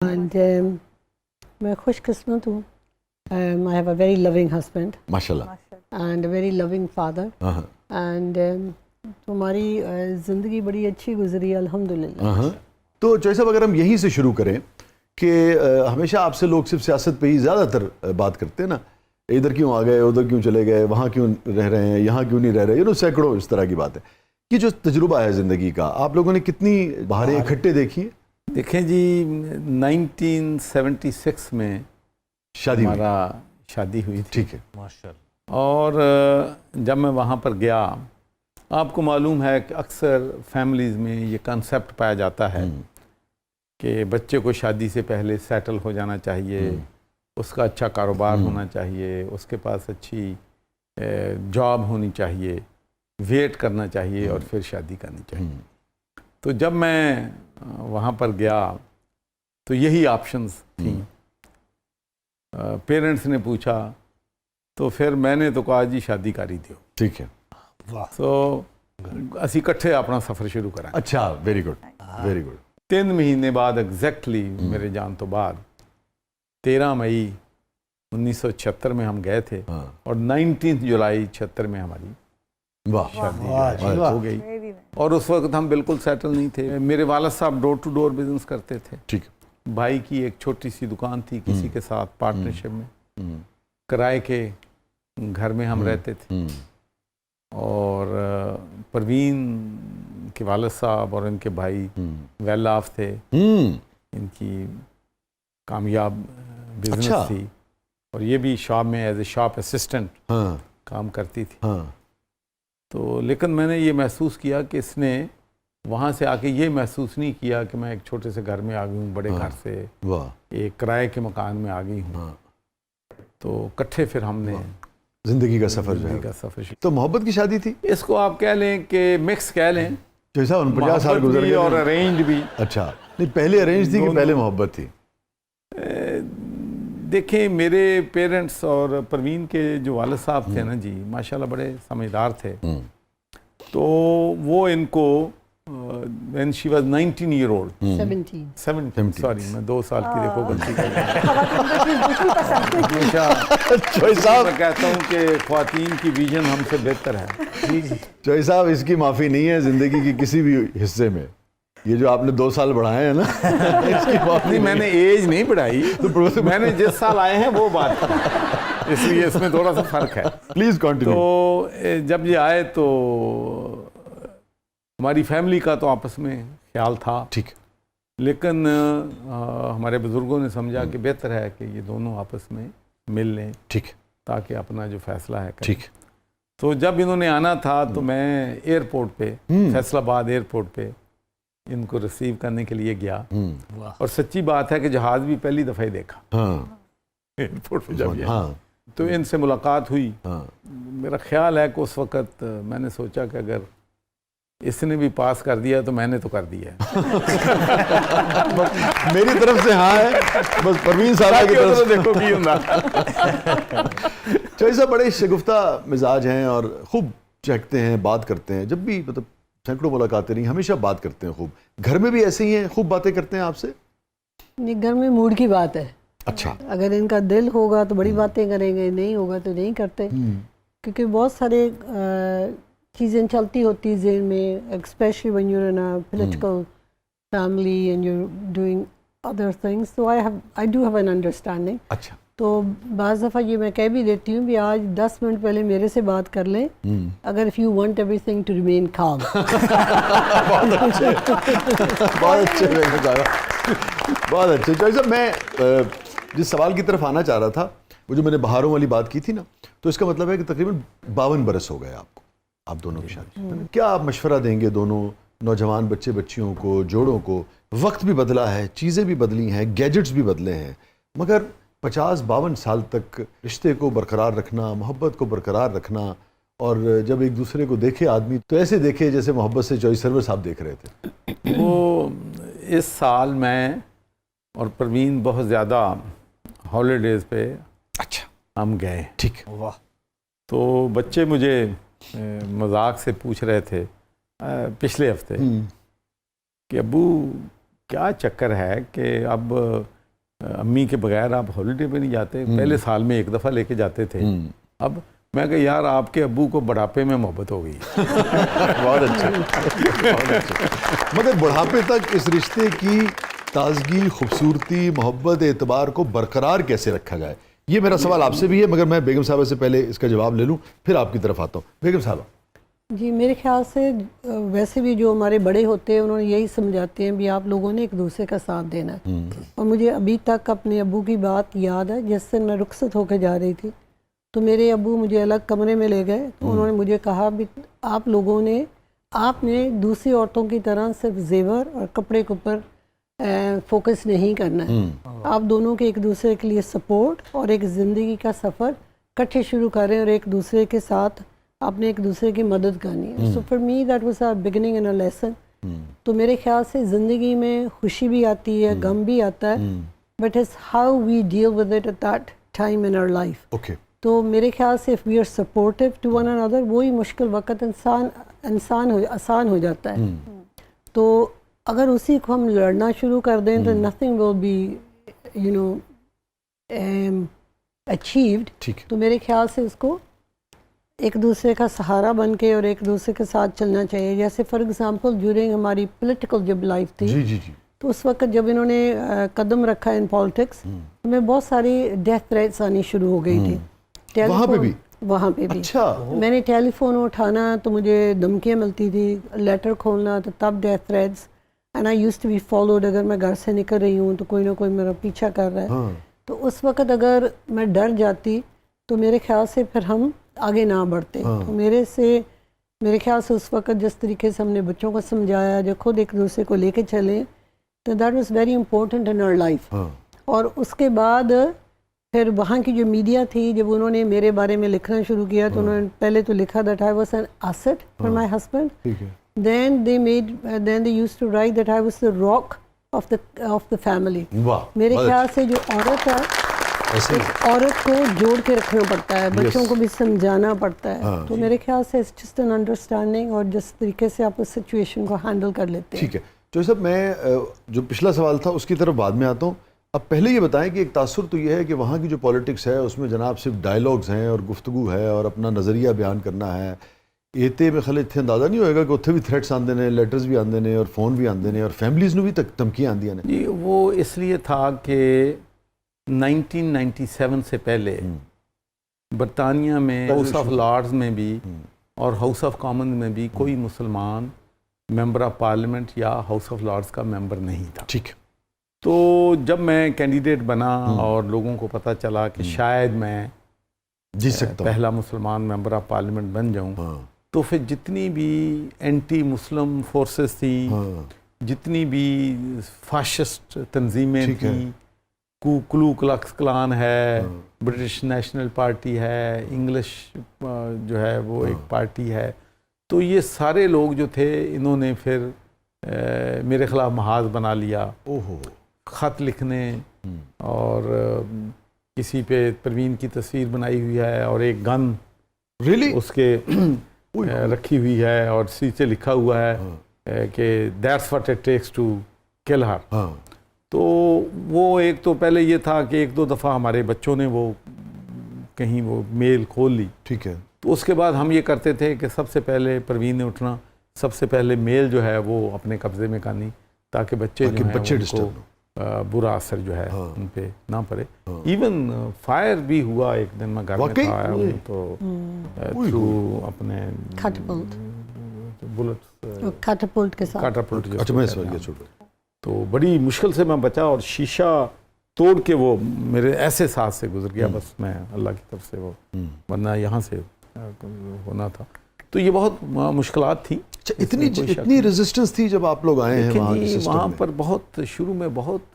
And میں خوش قسمت ہوں. I have a very loving husband ماشاءاللہ and a very loving father. And ہماری زندگی بڑی اچھی گزری الحمدللہ. تو چوہے صاحب اگر ہم یہیں سے شروع کریں کہ ہمیشہ آپ سے لوگ صرف سیاست پہ ہی زیادہ تر بات کرتے ہیں نا, ادھر کیوں آ گئے, ادھر کیوں چلے گئے, وہاں کیوں رہ رہے ہیں, یہاں کیوں نہیں رہ رہے, سینکڑوں اس طرح کی بات ہے. یہ جو تجربہ ہے زندگی کا, آپ لوگوں نے کتنی بہاریں اکٹھے دیکھی ہیں؟ دیکھیں جی 1976 میں شادی ہمارا شادی ہوئی تھی. ٹھیک ہے, ماشاءاللہ. اور جب میں وہاں پر گیا, آپ کو معلوم ہے کہ اکثر فیملیز میں یہ کنسیپٹ پایا جاتا ہے کہ بچے کو شادی سے پہلے سیٹل ہو جانا چاہیے, اس کا اچھا کاروبار ہونا چاہیے, اس کے پاس اچھی جاب ہونی چاہیے, ویٹ کرنا چاہیے اور پھر شادی کرنی چاہیے. تو جب میں وہاں پر گیا تو یہی آپشنز تھیں. پیرنٹس نے پوچھا تو پھر میں نے تو کہا جی شادی کر ہی دیو. ٹھیک ہے. تو اسی کٹھے اپنا سفر شروع کرا. اچھا, ویری گڈ ویری گڈ. 3 مہینے بعد ایگزیکٹلی میرے جان تو بعد 13 مئی 1976 میں ہم گئے تھے اور 19 جولائی 76 میں ہماری شادی ہو گئی. اور اس وقت ہم بالکل سیٹل نہیں تھے. میرے والد صاحب ڈور ٹو ڈور بزنس کرتے تھے. ٹھیک. بھائی کی ایک چھوٹی سی دکان تھی کسی کے ساتھ پارٹنرشپ میں, کرائے کے گھر میں ہم رہتے تھے. اور پروین کے والد صاحب اور ان کے بھائی ویل آف تھے, ان کی کامیاب بزنس تھی, اور یہ بھی شاپ میں ایز اے شاپ اسسٹنٹ کام کرتی تھی. تو لیکن میں نے یہ محسوس کیا کہ اس نے وہاں سے آ کے یہ محسوس نہیں کیا کہ میں ایک چھوٹے سے گھر میں آ گئی ہوں, بڑے گھر سے ایک کرائے کے مکان میں آ گئی ہوں. تو کٹھے پھر ہم نے زندگی کا سفر جو ہے. تو محبت کی شادی تھی, اس کو آپ کہہ لیں کہ مکس کہہ لیں, جیسا 50 سال گزر گئے اور ارینجڈ بھی. اچھا, نہیں پہلے ارینج تھی کہ پہلے محبت تھی؟ دیکھیں میرے پیرنٹس اور پروین کے جو والد صاحب تھے نا جی, ماشاءاللہ بڑے سمجھدار تھے. تو وہ ان کو when she was 19 year old 17 sorry میں 2 سال کی دیکھو غلطی کر میں کہتا ہوں کہ خواتین کی ویژن ہم سے بہتر ہے. چوہے صاحب اس کی معافی نہیں ہے زندگی کی کسی بھی حصے میں. یہ جو آپ نے 2 سال بڑھائے ہیں نا, اس کی معافی نہیں, میں نے ایج نہیں بڑھائی, میں نے جس سال آئے ہیں وہ بات کی, اس لیے اس میں تھوڑا سا فرق ہے. Please continue. تو جب یہ آئے تو ہماری فیملی کا تو آپس میں خیال تھا. ٹھیک. لیکن ہمارے بزرگوں نے سمجھا کہ بہتر ہے کہ یہ دونوں آپس میں مل لیں. ٹھیک. تاکہ اپنا جو فیصلہ ہے کریں. ٹھیک. تو جب انہوں نے آنا تھا تو میں ایئرپورٹ پہ, فیصل آباد ایئرپورٹ پہ ان کو ریسیو کرنے کے لیے گیا. اور سچی بات ہے کہ جہاز بھی پہلی دفعہ ہی دیکھا ایئرپورٹ پہ جب تو ان سے ملاقات ہوئی. میرا خیال ہے کہ اس وقت میں نے سوچا کہ اگر اس نے بھی پاس کر دیا تو میں نے تو کر دیا ہے. میری طرف سے ہاں ہے, بس پروین صاحب کی طرف سے دیکھو کی ہوں. چوہے صاحب بڑے شگفتہ مزاج ہیں اور خوب چہکتے ہیں, بات کرتے ہیں. جب بھی مطلب سینکڑوں ملاقاتیں نہیں, ہمیشہ بات کرتے ہیں خوب. گھر میں بھی ایسے ہی ہیں, خوب باتیں کرتے ہیں آپ سے؟ نہیں, گھر میں موڈ کی بات ہے. اچھا. اگر ان کا دل ہوگا تو بڑی باتیں کریں گے, نہیں ہوگا تو نہیں کرتے. کیونکہ بہت سارے چیزیں چلتی ہوتی ذہن میں, especially when you're in a political family and you're doing other things. So I do have an understanding. اچھا. تو بعض دفعہ یہ میں کہہ بھی دیتی ہوں کہ آج 10 منٹ پہلے میرے سے بات کر لیں اگر if you want everything to remain calm. بہت اچھے, بہت اچھے, بہت اچھے. چوہے صاحب میں جس سوال کی طرف آنا چاہ رہا تھا, وہ جو میں نے بہاروں والی بات کی تھی نا, تو اس کا مطلب ہے کہ تقریباً 52 برس ہو گئے آپ کو, آپ دونوں کی شادی. کیا آپ مشورہ دیں گے دونوں نوجوان بچے بچیوں کو, جوڑوں کو؟ وقت بھی بدلا ہے, چیزیں بھی بدلی ہیں, گیجٹس بھی بدلے ہیں, مگر 50-52 سال تک رشتے کو برقرار رکھنا, محبت کو برقرار رکھنا, اور جب ایک دوسرے کو دیکھے آدمی تو ایسے دیکھے جیسے محبت سے چوہے سرور صاحب دیکھ رہے تھے. وہ اس سال میں اور پروین بہت زیادہ ہالیڈیز پہ اچھا ہم گئے. ٹھیک. واہ. تو بچے مجھے مذاق سے پوچھ رہے تھے پچھلے ہفتے کہ ابو کیا چکر ہے کہ اب امی کے بغیر آپ ہالیڈے پہ نہیں جاتے. پہلے سال میں ایک دفعہ لے کے جاتے تھے. اب میں کہ یار آپ کے ابو کو بڑھاپے میں محبت ہو گئی. بہت اچھا بہت اچھا. مگر بڑھاپے تک اس رشتے کی تازگی, خوبصورتی, محبت, اعتبار کو برقرار کیسے رکھا جائے, یہ میرا سوال آپ سے بھی ہے. مگر میں بیگم صاحبہ سے پہلے اس کا جواب لے لوں, پھر آپ کی طرف آتا ہوں. بیگم صاحبہ. جی میرے خیال سے ویسے بھی جو ہمارے بڑے ہوتے ہیں انہوں نے یہی سمجھاتے ہیں بھی آپ لوگوں نے ایک دوسرے کا ساتھ دینا ہے. اور مجھے ابھی تک اپنے ابو کی بات یاد ہے, جس دن میں رخصت ہو کے جا رہی تھی تو میرے ابو مجھے الگ کمرے میں لے گئے. تو انہوں نے مجھے کہا بھی آپ لوگوں نے آپ نے دوسری عورتوں کی طرح صرف زیور اور کپڑے کے اوپر فوکس نہیں کرنا ہے. آپ دونوں کے ایک دوسرے کے لیے سپورٹ اور ایک زندگی کا سفر اکٹھے شروع کریں اور ایک دوسرے کے ساتھ آپ نے ایک دوسرے کی مدد کرنی ہے. So for me that was a beginning and a lesson. تو میرے خیال سے زندگی میں خوشی بھی آتی ہے, غم بھی آتا ہے, but it's how we deal with it at that time in our life. Okay. تو میرے خیال سے if we are supportive to one another, وہی مشکل وقت آسان ہو جاتا ہے. تو اگر اسی کو ہم لڑنا شروع کر دیں تو nothing will be you know achieved. تو میرے خیال سے اس کو ایک دوسرے کا سہارا بن کے اور ایک دوسرے کے ساتھ چلنا چاہیے. جیسے فار ایگزامپل ڈیورنگ ہماری پولیٹیکل جب لائف تھی تو اس وقت جب انہوں نے قدم رکھا ان پالیٹکس, ہمیں بہت ساری ڈیتھ تھریٹس آنی شروع ہو گئی تھی. وہاں پہ بھی اچھا. میں نے ٹیلی فون اٹھانا تو مجھے دھمکیاں ملتی تھی, لیٹر کھولنا تو تب death threats. And I used to be followed. اگر میں گھر سے نکل رہی ہوں تو کوئی نہ کوئی میرا پیچھا کر رہا ہے. تو اس وقت اگر میں ڈر جاتی تو میرے خیال سے پھر ہم آگے نہ بڑھتے. تو میرے خیال سے اس وقت جس طریقے سے ہم نے بچوں کو سمجھایا, جو خود ایک دوسرے کو لے کے چلیں, تو that was very important in our life. اور اس کے بعد پھر وہاں کی جو میڈیا تھی, جب انہوں نے میرے بارے میں لکھنا شروع کیا تو انہوں نے پہلے تو لکھا that I was an asset for my husband. Then they used to write that I was the rock of the family. میرے خیال سے جو عورت ہے عورت کو جوڑ کے رکھنا پڑتا ہے, بچوں کو بھی سمجھانا پڑتا ہے. تو میرے خیال سے اٹس جسٹ این انڈرسٹینڈنگ اور جس طریقے سے آپ اس سچویشن کو ہینڈل کر لیتے ہیں. ٹھیک ہے. جو صاحب میں جو پچھلا سوال تھا اس کی طرف بعد میں آتا ہوں. اب پہلے یہ بتائیں کہ ایک تاثر تو یہ ہے کہ وہاں کی جو پالیٹکس ہے اس میں جناب صرف ڈائلاگز ہیں اور گفتگو ہے اور اپنا نظریہ بیان کرنا ہے. ایتے میں خلے اتنے اندازہ نہیں ہوئے گا کہ اتنے بھی تھریٹس آندے نے, لیٹرز بھی آندے نے اور فون بھی آندے نے اور فیملیز نو بھی دھمکیاں آندیاں نے. جی وہ اس لیے تھا کہ 1997 سے پہلے برطانیہ میں ہاؤس آف لارڈز میں بھی اور ہاؤس آف کامن میں بھی کوئی مسلمان ممبر آف پارلیمنٹ یا ہاؤس آف لارڈز کا ممبر نہیں تھا. ٹھیک. تو جب میں کینڈیڈیٹ بنا اور لوگوں کو پتہ چلا کہ شاید میں جی سکتا پہلا مسلمان ممبر آف پارلیمنٹ بن جاؤں, تو پھر جتنی بھی اینٹی مسلم فورسز تھی, جتنی بھی فاشسٹ تنظیمیں تھیں, کلو کلکس کلان ہے, برٹش نیشنل پارٹی ہے, انگلش جو ہے وہ ایک پارٹی ہے, تو یہ سارے لوگ جو تھے انہوں نے پھر میرے خلاف محاذ بنا لیا. خط لکھنے اور کسی پہ پروین کی تصویر بنائی ہوئی ہے اور ایک گن اس کے رکھی ہوئی ہے اور نیچے لکھا ہوا ہے کہ that's what it takes to kill her. تو وہ ایک تو پہلے یہ تھا کہ ایک دو دفعہ ہمارے بچوں نے وہ کہیں وہ میل کھول لی. ٹھیک ہے. تو اس کے بعد ہم یہ کرتے تھے کہ سب سے پہلے پروین نے اٹھنا, سب سے پہلے میل جو ہے وہ اپنے قبضے میں کرنی تاکہ بچے کو برا اثر جو ہے ان پہ نہ پڑے. ایون فائر بھی ہوا ایک دن, میں گھر میں تھا آیا ہوں تو تھرو اپنے کیٹاپلٹ کے ساتھ, تو بڑی مشکل سے میں بچا اور شیشہ توڑ کے وہ میرے ایسے ساتھ سے گزر گیا. بس میں اللہ کی طرف سے وہ, ورنہ یہاں سے ہونا تھا. تو یہ بہت مشکلات تھیں. اتنی ریزسٹنس تھی جب آپ لوگ آئے ہیں وہاں پر؟ بہت شروع میں بہت